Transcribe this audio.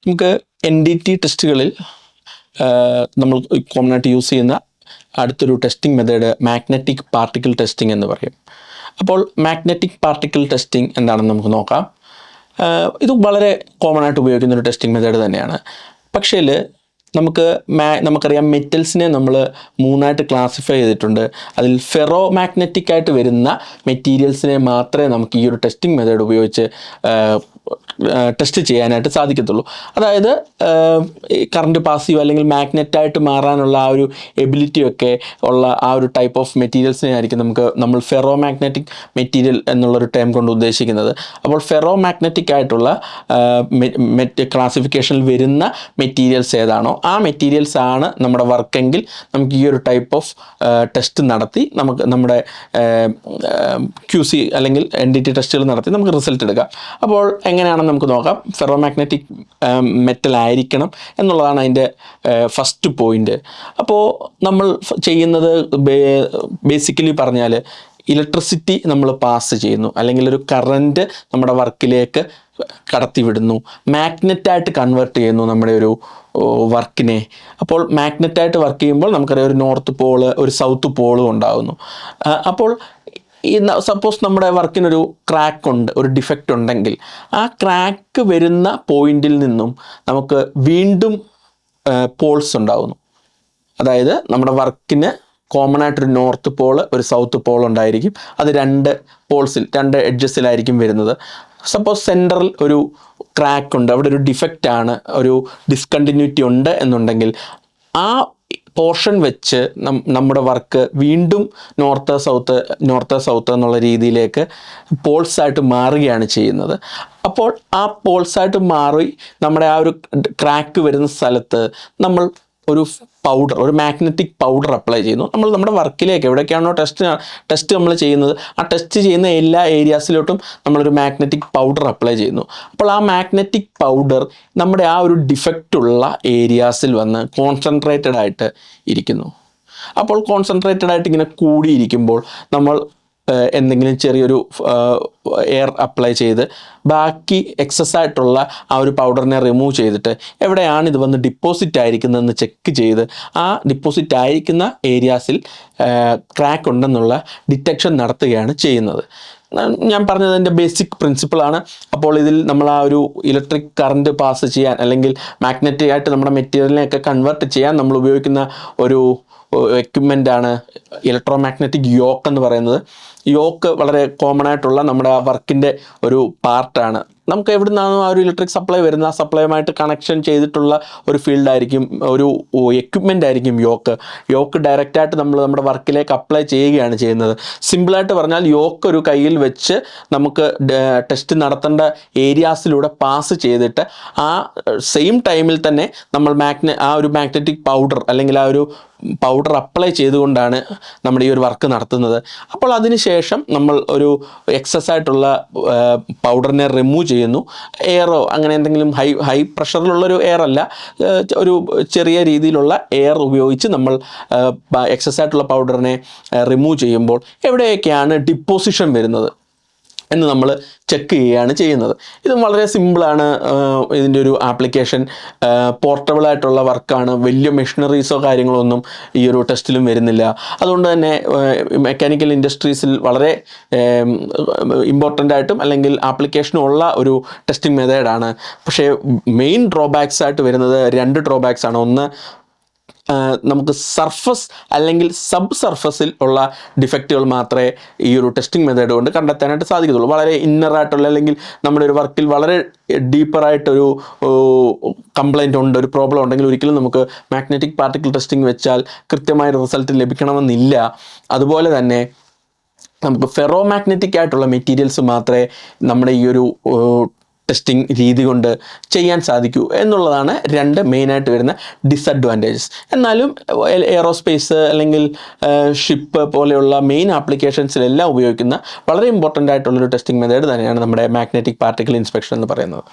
നമുക്ക് NDT ടെസ്റ്റുകളിൽ നമ്മൾ കോമണായിട്ട് യൂസ് ചെയ്യുന്ന അടുത്തൊരു testing method magnetic particle testing എന്ന് പറയും. അപ്പോൾ മാഗ്നറ്റിക് പാർട്ടിക്കിൾ ടെസ്റ്റിംഗ് എന്താണെന്ന് നമുക്ക് നോക്കാം. ഇത് വളരെ കോമൺ ആയിട്ട് ഉപയോഗിക്കുന്ന ഒരു ടെസ്റ്റിംഗ് മെത്തേഡ് തന്നെയാണ്. പക്ഷേ നമുക്കറിയാം മെറ്റൽസിനെ നമ്മൾ മൂന്നായിട്ട് ക്ലാസിഫൈ ചെയ്തിട്ടുണ്ട്. അതിൽ ഫെറോ മാഗ്നറ്റിക് ആയിട്ട് വരുന്ന മെറ്റീരിയൽസിനെ മാത്രമേ നമുക്ക് ഈ ഒരു ടെസ്റ്റിംഗ് മെത്തേഡ് ഉപയോഗിച്ച് ടെസ്റ്റ് ചെയ്യാനായിട്ട് സാധിക്കത്തുള്ളൂ. അതായത് കറണ്ട് പാസീവ് അല്ലെങ്കിൽ മാഗ്നറ്റായിട്ട് മാറാനുള്ള ആ ഒരു എബിലിറ്റിയൊക്കെ ഉള്ള ആ ഒരു ടൈപ്പ് ഓഫ് മെറ്റീരിയൽസിനെ ആയിരിക്കും നമ്മൾ ഫെറോ മാഗ്നറ്റിക് മെറ്റീരിയൽ എന്നുള്ളൊരു ടേം കൊണ്ട് ഉദ്ദേശിക്കുന്നത്. അപ്പോൾ ഫെറോ മാഗ്നറ്റിക് ആയിട്ടുള്ള ക്ലാസിഫിക്കേഷനിൽ വരുന്ന മെറ്റീരിയൽസ് ഏതാണോ ആ മെറ്റീരിയൽസ് ആണ് നമ്മുടെ വർക്കെങ്കിൽ നമുക്ക് ഈ ഒരു ടൈപ്പ് ഓഫ് ടെസ്റ്റ് നടത്തി നമ്മുടെ QC അല്ലെങ്കിൽ NDT ടെസ്റ്റുകൾ നടത്തി നമുക്ക് റിസൾട്ട് എടുക്കാം. അപ്പോൾ എങ്ങനെയാണെന്ന് നമുക്ക് നോക്കാം. ഫെറോ മാഗ്നറ്റിക് മെറ്റൽ ആയിരിക്കണം എന്നുള്ളതാണ് അതിൻ്റെ ഫസ്റ്റ് പോയിന്റ്. അപ്പോൾ നമ്മൾ ചെയ്യുന്നത് ബേസിക്കലി പറഞ്ഞാൽ ഇലക്ട്രിസിറ്റി നമ്മൾ പാസ് ചെയ്യുന്നു, അല്ലെങ്കിൽ ഒരു കറൻറ്റ് നമ്മുടെ വർക്കിലേക്ക് കടത്തിവിടുന്നു, മാഗ്നറ്റായിട്ട് കൺവേർട്ട് ചെയ്യുന്നു നമ്മുടെ ഒരു വർക്കിനെ. അപ്പോൾ മാഗ്നറ്റായിട്ട് വർക്ക് ചെയ്യുമ്പോൾ നമുക്കറിയാം ഒരു നോർത്ത് പോള് ഒരു സൗത്ത് പോളും ഉണ്ടാകുന്നു. അപ്പോൾ സപ്പോസ് നമ്മുടെ വർക്കിനൊരു ക്രാക്ക് ഉണ്ട്, ഒരു ഡിഫക്റ്റ് ഉണ്ടെങ്കിൽ ആ ക്രാക്ക് വരുന്ന പോയിന്റിൽ നിന്നും നമുക്ക് വീണ്ടും പോൾസ് ഉണ്ടാകുന്നു. അതായത് നമ്മുടെ വർക്കിന് കോമൺ ആയിട്ടൊരു നോർത്ത് പോള് ഒരു സൗത്ത് പോൾ ഉണ്ടായിരിക്കും. അത് രണ്ട് എഡ്ജസിലായിരിക്കും വരുന്നത്. സപ്പോസ് സെൻറ്ററിൽ ഒരു ക്രാക്ക് ഉണ്ട്, അവിടെ ഒരു ഡിഫക്റ്റ് ആണ്, ഒരു ഡിസ്കണ്ടിന്യൂറ്റി ഉണ്ട് എന്നുണ്ടെങ്കിൽ ആ പോർഷൻ വെച്ച് നമ്മുടെ വർക്ക് വീണ്ടും നോർത്ത് സൗത്ത് എന്നുള്ള രീതിയിലേക്ക് പോൾസായിട്ട് മാറുകയാണ് ചെയ്യുന്നത്. അപ്പോൾ ആ പോൾസായിട്ട് മാറി നമ്മുടെ ആ ഒരു ക്രാക്ക് വരുന്ന സ്ഥലത്ത് നമ്മൾ ഒരു മാഗ്നറ്റിക് പൗഡർ അപ്ലൈ ചെയ്യുന്നു. നമ്മുടെ വർക്കിലേക്ക് എവിടേക്കാണോ ടെസ്റ്റ് നമ്മൾ ചെയ്യുന്നത് ആ ടെസ്റ്റ് ചെയ്യുന്ന എല്ലാ ഏരിയാസിലോട്ടും നമ്മളൊരു മാഗ്നറ്റിക് പൗഡർ അപ്ലൈ ചെയ്യുന്നു. അപ്പോൾ ആ മാഗ്നറ്റിക് പൗഡർ നമ്മുടെ ആ ഒരു ഡിഫക്റ്റുള്ള ഏരിയാസിൽ വന്ന് കോൺസെൻട്രേറ്റഡ് ആയിട്ട് ഇരിക്കുന്നു. അപ്പോൾ കോൺസെൻട്രേറ്റഡ് ആയിട്ട് ഇങ്ങനെ കൂടിയിരിക്കുമ്പോൾ നമ്മൾ എന്തെങ്കിലും ചെറിയൊരു എയർ അപ്ലൈ ചെയ്ത് ബാക്കി എക്സസ് ആയിട്ടുള്ള ആ ഒരു പൗഡറിനെ റിമൂവ് ചെയ്തിട്ട് എവിടെയാണ് ഇത് വന്ന് ഡിപ്പോസിറ്റ് ആയിരിക്കുന്നതെന്ന് ചെക്ക് ചെയ്ത് ആ ഡിപ്പോസിറ്റ് ആയിരിക്കുന്ന ഏരിയാസിൽ ക്രാക്ക് ഉണ്ടെന്നുള്ള ഡിറ്റക്ഷൻ നടത്തുകയാണ് ചെയ്യുന്നത്. ഞാൻ പറഞ്ഞതിൻ്റെ ബേസിക് പ്രിൻസിപ്പിളാണ്. അപ്പോൾ ഇതിൽ നമ്മൾ ആ ഒരു ഇലക്ട്രിക് കറണ്ട് പാസ് ചെയ്യാൻ അല്ലെങ്കിൽ മാഗ്നറ്റിക് ആയിട്ട് നമ്മുടെ മെറ്റീരിയലിനെയൊക്കെ കൺവേർട്ട് ചെയ്യാൻ നമ്മൾ ഉപയോഗിക്കുന്ന ഒരു എക്യുപ്മെൻ്റാണ് ഇലക്ട്രോ മാഗ്നറ്റിക് യോക്ക് എന്ന് പറയുന്നത്. യോക്ക് വളരെ കോമൺ ആയിട്ടുള്ള നമ്മുടെ ആ വർക്കിൻ്റെ ഒരു പാർട്ടാണ്. നമുക്ക് എവിടെ നിന്നാണോ ആ ഒരു ഇലക്ട്രിക് സപ്ലൈ വരുന്നത് ആ സപ്ലൈയുമായിട്ട് കണക്ഷൻ ചെയ്തിട്ടുള്ള ഒരു ഫീൽഡായിരിക്കും, ഒരു എക്യുപ്മെൻ്റ് ആയിരിക്കും യോക്ക് ഡയറക്റ്റായിട്ട് നമ്മുടെ വർക്കിലേക്ക് അപ്ലൈ ചെയ്യുകയാണ് ചെയ്യുന്നത്. സിമ്പിളായിട്ട് പറഞ്ഞാൽ യോക്ക് ഒരു കയ്യിൽ വെച്ച് നമുക്ക് ടെസ്റ്റ് നടത്തേണ്ട ഏരിയാസിലൂടെ പാസ് ചെയ്തിട്ട് ആ സെയിം ടൈമിൽ തന്നെ നമ്മൾ ആ ഒരു മാഗ്നറ്റിക് പൗഡർ അല്ലെങ്കിൽ ആ ഒരു പൗഡർ അപ്ലൈ ചെയ്തുകൊണ്ടാണ് നമ്മുടെ ഈ ഒരു വർക്ക് നടത്തുന്നത്. അപ്പോൾ അതിനുശേഷം നമ്മൾ ഒരു എക്സസ് ആയിട്ടുള്ള പൗഡറിനെ റിമൂവ് ചെയ്യുന്നു. എയറോ അങ്ങനെ എന്തെങ്കിലും ഹൈ പ്രഷറിലുള്ളൊരു എയർ അല്ല, ഒരു ചെറിയ രീതിയിലുള്ള എയർ ഉപയോഗിച്ച് നമ്മൾ എക്സസ് ആയിട്ടുള്ള പൗഡറിനെ റിമൂവ് ചെയ്യുമ്പോൾ എവിടെയൊക്കെയാണ് ഡിപ്പോസിഷൻ വരുന്നത് എന്ന് നമ്മൾ ചെക്ക് ചെയ്യുകയാണ് ചെയ്യുന്നത്. ഇത് വളരെ സിമ്പിളാണ്. ഇതിൻ്റെ ഒരു ആപ്ലിക്കേഷൻ പോർട്ടബിളായിട്ടുള്ള വർക്കാണ്. വലിയ മെഷീനറീസോ കാര്യങ്ങളോ ഒന്നും ഈ ഒരു ടെസ്റ്റിലും വരുന്നില്ല. അതുകൊണ്ട് തന്നെ മെക്കാനിക്കൽ ഇൻഡസ്ട്രീസിൽ വളരെ ഇമ്പോർട്ടൻ്റ് ആയിട്ടും അല്ലെങ്കിൽ ആപ്ലിക്കേഷനും ഉള്ള ഒരു ടെസ്റ്റിംഗ് മെത്തേഡാണ്. പക്ഷേ മെയിൻ ഡ്രോബാക്സ് ആയിട്ട് വരുന്നത് 2 ഡ്രോബാക്സ് ആണ്. ഒന്ന്, നമുക്ക് സർഫസ് അല്ലെങ്കിൽ സബ് സർഫസിൽ ഉള്ള ഡിഫക്റ്റുകൾ മാത്രമേ ഈ ഒരു ടെസ്റ്റിംഗ് മെത്തേഡ് കൊണ്ട് കണ്ടെത്താനായിട്ട് സാധിക്കത്തുള്ളൂ. വളരെ ഇന്നറായിട്ടുള്ള അല്ലെങ്കിൽ നമ്മുടെ ഒരു വർക്കിൽ വളരെ ഡീപ്പറായിട്ടൊരു കംപ്ലൈൻറ്റ് ഉണ്ട്, ഒരു പ്രോബ്ലം ഉണ്ടെങ്കിൽ ഒരിക്കലും നമുക്ക് മാഗ്നറ്റിക് പാർട്ടിക്കിൾ ടെസ്റ്റിംഗ് വെച്ചാൽ കൃത്യമായ റിസൾട്ട് ലഭിക്കണമെന്നില്ല. അതുപോലെ തന്നെ നമുക്ക് ഫെറോ മാഗ്നറ്റിക് ആയിട്ടുള്ള മെറ്റീരിയൽസ് മാത്രമേ നമ്മുടെ ഈ ഒരു ടെസ്റ്റിംഗ് രീതി കൊണ്ട് ചെയ്യാൻ സാധിക്കൂ എന്നുള്ളതാണ് 2 മെയിനായിട്ട് വരുന്ന ഡിസഡ്വാൻറ്റേജസ്. എന്നാലും എയറോസ്പേസ് അല്ലെങ്കിൽ ഷിപ്പ് പോലെയുള്ള മെയിൻ ആപ്ലിക്കേഷൻസിലെല്ലാം ഉപയോഗിക്കുന്ന വളരെ ഇമ്പോർട്ടൻ്റ് ആയിട്ടുള്ളൊരു ടെസ്റ്റിംഗ് മെത്തേഡ് തന്നെയാണ് നമ്മുടെ മാഗ്നറ്റിക് പാർട്ടിക്കിൾ ഇൻസ്പെക്ഷൻ എന്ന് പറയുന്നത്.